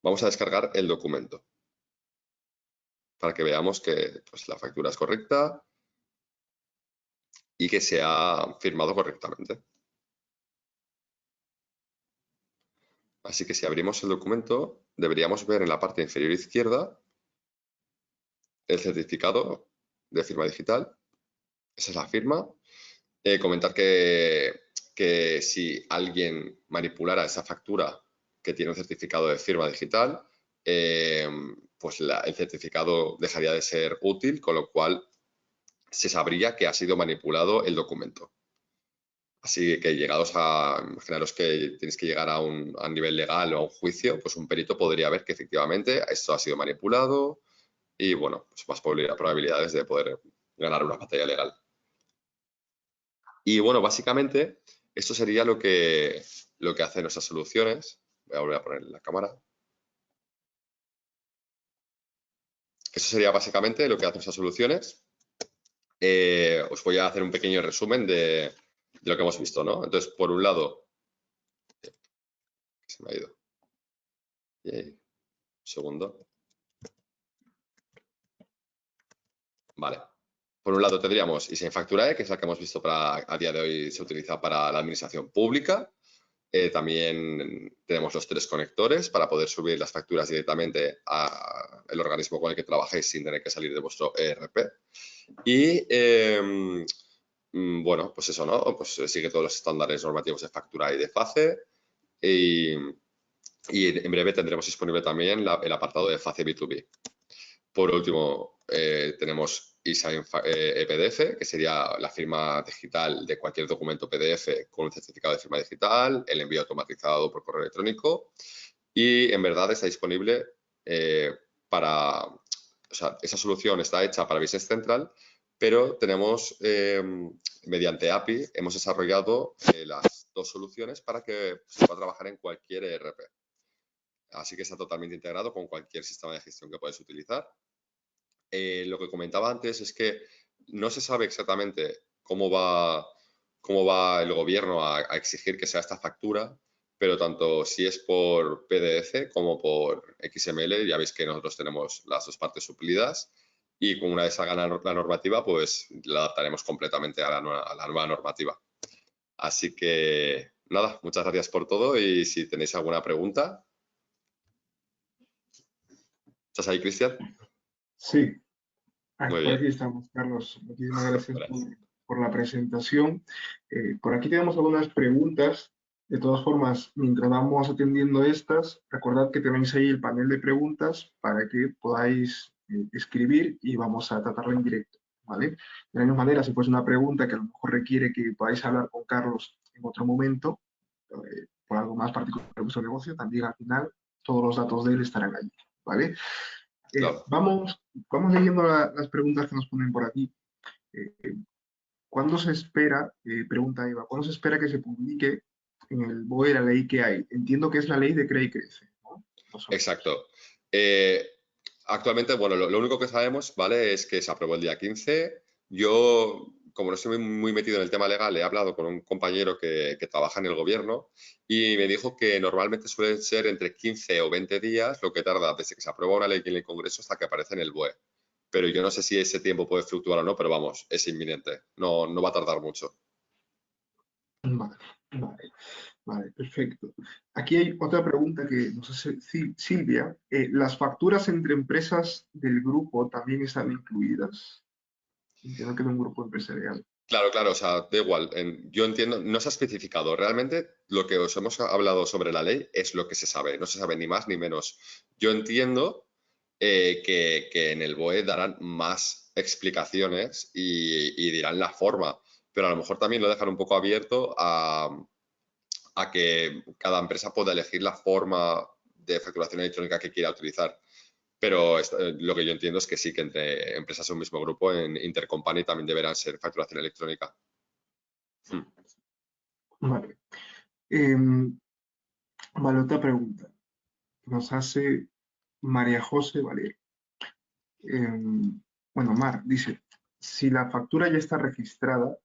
vamos a descargar el documento para que veamos que pues, la factura es correcta y que se ha firmado correctamente. Así que si abrimos el documento, deberíamos ver en la parte inferior izquierda el certificado de firma digital. Esa es la firma. Comentar que que si alguien manipulara esa factura que tiene un certificado de firma digital, pues el certificado dejaría de ser útil, con lo cual se sabría que ha sido manipulado el documento. Así que llegados a, imaginaros que tienes que llegar a nivel legal o a un juicio, pues un perito podría ver que efectivamente esto ha sido manipulado y, bueno, pues más probabilidades de poder ganar una batalla legal. Y, bueno, básicamente esto sería lo que hacen nuestras soluciones. Voy a volver a poner la cámara. Eso sería básicamente lo que hacen nuestras soluciones. Os voy a hacer un pequeño resumen de lo que hemos visto, ¿no? Entonces, por un lado, se me ha ido. Un segundo. Vale. Por un lado tendríamos ISAIN Facturae, que es la que hemos visto a día de hoy se utiliza para la administración pública. También tenemos los 3 conectores para poder subir las facturas directamente al organismo con el que trabajéis sin tener que salir de vuestro ERP. Y, bueno, pues eso, ¿no? Pues sigue todos los estándares normativos de factura y de FACE. Y en breve tendremos disponible también el apartado de FACE B2B. Por último, tenemos eSign PDF, que sería la firma digital de cualquier documento PDF con un certificado de firma digital, el envío automatizado por correo electrónico y en verdad está disponible o sea, esa solución está hecha para Business Central, pero tenemos, mediante API, hemos desarrollado las 2 soluciones para que se pueda trabajar en cualquier ERP. Así que está totalmente integrado con cualquier sistema de gestión que puedes utilizar. Lo que comentaba antes es que no se sabe exactamente cómo va el gobierno a exigir que sea esta factura, pero tanto si es por PDF como por XML, ya veis que nosotros tenemos las 2 partes suplidas y con una vez salga la normativa, pues la adaptaremos completamente a la nueva normativa. Así que, nada, muchas gracias por todo y si tenéis alguna pregunta. ¿Estás ahí, Cristian?
Sí,
Muy
por
bien.
aquí estamos, Carlos. Muchísimas gracias por la presentación. Por aquí tenemos algunas preguntas. De todas formas, mientras vamos atendiendo estas, recordad que tenéis ahí el panel de preguntas para que podáis escribir y vamos a tratarlo en directo, ¿vale? De la misma manera, si fuese una pregunta que a lo mejor requiere que podáis hablar con Carlos en otro momento, por algo más particular de vuestro negocio, también al final todos los datos de él estarán allí, ¿vale?
Claro.
Vamos leyendo las preguntas que nos ponen por aquí. Eh, ¿Cuándo se espera, pregunta Eva, cuándo se espera que se publique en el BOE la ley que hay? Entiendo que es la ley de Crea y Crece, ¿no?
Exacto. Actualmente, bueno, lo único que sabemos, ¿vale? Es que se aprobó el día 15. Yo, como no estoy muy metido en el tema legal, he hablado con un compañero que trabaja en el gobierno y me dijo que normalmente suelen ser entre 15 o 20 días lo que tarda desde que se aprueba una ley en el Congreso hasta que aparece en el BOE. Pero yo no sé si ese tiempo puede fluctuar o no, pero vamos, es inminente. No va a tardar mucho.
Vale, vale, vale, perfecto. Aquí hay otra pregunta que nos hace Silvia. ¿Las facturas entre empresas del grupo también están incluidas? Entiendo que de un grupo empresarial.
Claro, claro, o sea, da igual. Yo entiendo, no se ha especificado. Realmente lo que os hemos hablado sobre la ley es lo que se sabe. No se sabe ni más ni menos. Yo entiendo que en el BOE darán más explicaciones y dirán la forma, pero a lo mejor también lo dejan un poco abierto a que cada empresa pueda elegir la forma de facturación electrónica que quiera utilizar. Pero lo que yo entiendo es que sí, que entre empresas de un mismo grupo, en intercompany, también deberán ser facturación electrónica.
Vale. Vale, otra pregunta que nos hace María José Valero. Bueno, Mar, dice, si la factura ya está registrada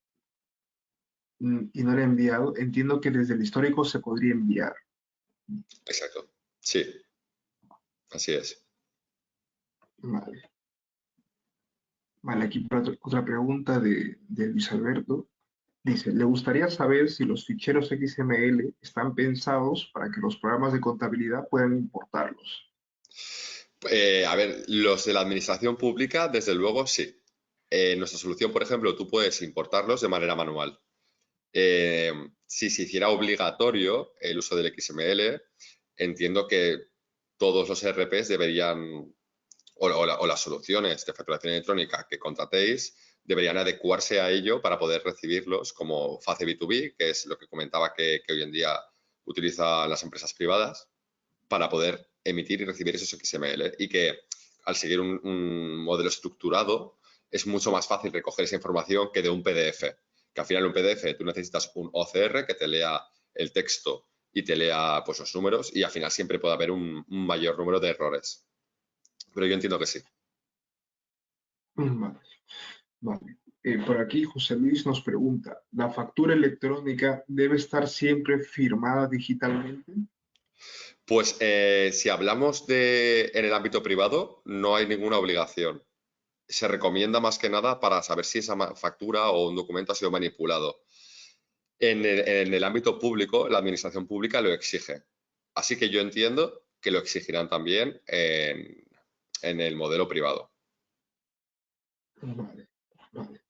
y no la he enviado, entiendo que desde el histórico se podría enviar.
Exacto. Sí, así es.
Vale. Vale, aquí otra pregunta de Luis Alberto. Dice, le gustaría saber si los ficheros XML están pensados para que los programas de contabilidad puedan importarlos.
A ver, los de la administración pública, desde luego, sí. En nuestra solución, por ejemplo, tú puedes importarlos de manera manual. si se hiciera obligatorio el uso del XML, entiendo que todos los ERPs deberían, o las soluciones de facturación electrónica que contratéis, deberían adecuarse a ello para poder recibirlos como FACE B2B, que es lo que comentaba que hoy en día utilizan las empresas privadas, para poder emitir y recibir esos XML, y que al seguir un modelo estructurado es mucho más fácil recoger esa información que de un PDF, que al final un PDF tú necesitas un OCR que te lea el texto y te lea pues los números, y al final siempre puede haber un mayor número de errores. Pero yo entiendo que sí.
Vale, vale. Por aquí José Luis nos pregunta, ¿la factura electrónica debe estar siempre firmada digitalmente?
Pues si hablamos en el ámbito privado, no hay ninguna obligación. Se recomienda más que nada para saber si esa factura o un documento ha sido manipulado. En el ámbito público, la administración pública lo exige. Así que yo entiendo que lo exigirán también en el modelo privado.
Vale, vale.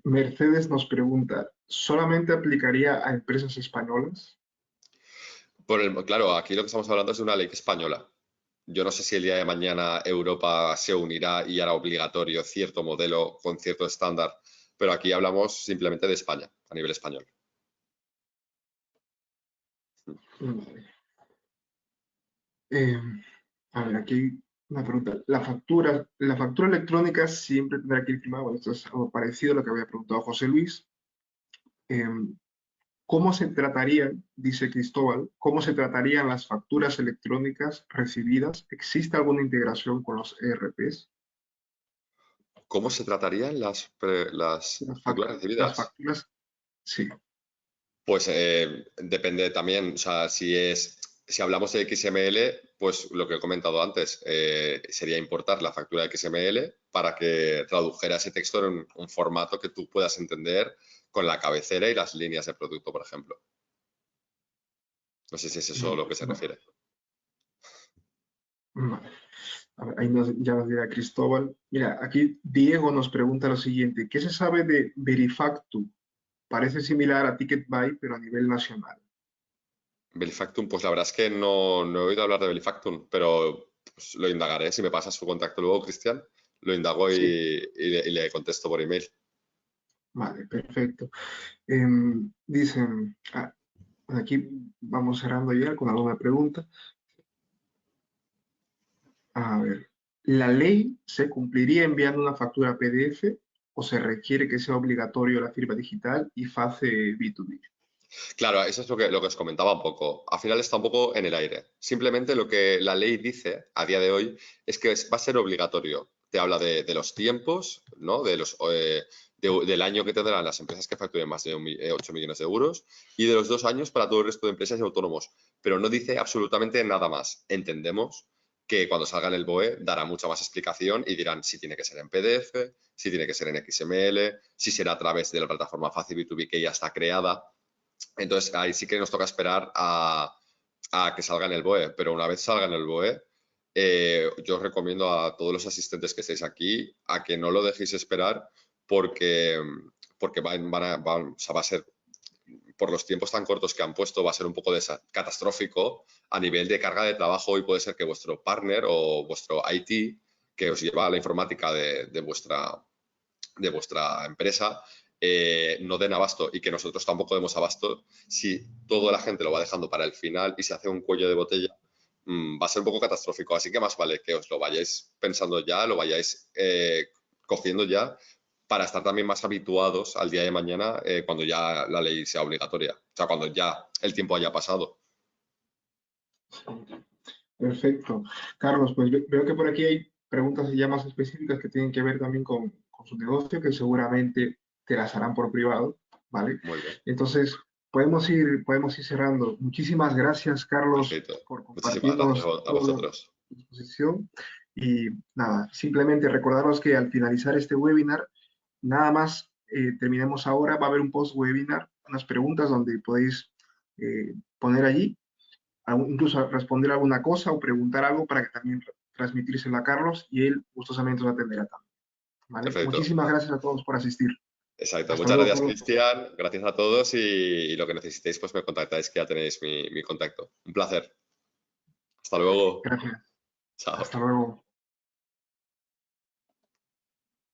Mercedes nos pregunta, ¿solamente aplicaría a empresas españolas?
Claro, aquí lo que estamos hablando es de una ley española. Yo no sé si el día de mañana Europa se unirá y hará obligatorio cierto modelo con cierto estándar, pero aquí hablamos simplemente de España, a nivel español.
Vale. Eh, a ver, aquí hay una pregunta. ¿La factura electrónica siempre tendrá que ir firmada? Bueno, esto es algo parecido a lo que había preguntado José Luis. Eh, ¿Cómo se tratarían, dice Cristóbal, cómo se tratarían las facturas electrónicas recibidas? ¿Existe alguna integración con los ERPs?
¿Cómo se tratarían las
Las, fac-
facturas
las
recibidas?
facturas, sí.
Pues depende también, o sea, si hablamos de XML, pues lo que he comentado antes, sería importar la factura de XML para que tradujera ese texto en un formato que tú puedas entender con la cabecera y las líneas de producto, por ejemplo. No sé si es eso a lo que se
Vale,
refiere.
vale. A ver, ahí ya nos dirá Cristóbal. Mira, aquí Diego nos pregunta lo siguiente, ¿qué se sabe de Verifactu? Parece similar a TicketBuy, pero a nivel nacional.
Belifactum, pues la verdad es que no he oído hablar de Belifactum, pero pues, lo indagaré. Si me pasas su contacto luego, Cristian, lo indago
Sí,
y le contesto por email.
vale, perfecto. Dicen, aquí vamos cerrando ya con alguna pregunta. A ver, ¿la ley se cumpliría enviando una factura PDF o se requiere que sea obligatorio la firma digital y FACE B2B?
Claro, eso es lo que os comentaba un poco. Al final está un poco en el aire. Simplemente lo que la ley dice a día de hoy es que va a ser obligatorio. Te habla de los tiempos, ¿no? Del año que tendrán las empresas que facturen más de 8 millones de euros, y de los 2 años para todo el resto de empresas y autónomos. Pero no dice absolutamente nada más. Entendemos que cuando salga en el BOE dará mucha más explicación y dirán si tiene que ser en PDF, si tiene que ser en XML, si será a través de la plataforma Fácil B2B que ya está creada. Entonces, ahí sí que nos toca esperar a que salga en el BOE, pero una vez salga en el BOE, yo os recomiendo a todos los asistentes que estéis aquí a que no lo dejéis esperar porque o sea, va a ser, por los tiempos tan cortos que han puesto, va a ser un poco catastrófico a nivel de carga de trabajo, y puede ser que vuestro partner o vuestro IT, que os lleva a la informática de vuestra empresa, no den abasto, y que nosotros tampoco demos abasto si toda la gente lo va dejando para el final y se hace un cuello de botella. Va a ser un poco catastrófico. Así que más vale que os lo vayáis pensando ya, lo vayáis cogiendo ya, para estar también más habituados al día de mañana, cuando ya la ley sea obligatoria, o sea, cuando ya el tiempo haya pasado.
Perfecto. Carlos, pues veo que por aquí hay preguntas ya más específicas que tienen que ver también con su negocio, que seguramente te las harán por privado, ¿vale?
Muy bien,
Entonces, podemos ir cerrando. Muchísimas gracias, Carlos,
perfecto.
por
Muchísimas gracias
compartirnos
a
toda
vosotros.
tu exposición. Y nada, simplemente recordaros que al finalizar este webinar, nada más terminemos ahora, va a haber un post-webinar, unas preguntas donde podéis poner allí incluso responder alguna cosa o preguntar algo para que también transmitírselo a Carlos y él gustosamente lo atenderá también. ¿Vale?
Perfecto.
Muchísimas gracias a todos por asistir.
Exacto.
Hasta
Muchas
luego,
gracias,
Pablo.
Cristian. Gracias a todos y lo que necesitéis, pues me contactáis, que ya tenéis mi contacto. Un placer. Hasta luego.
Gracias.
Chao.
Hasta luego.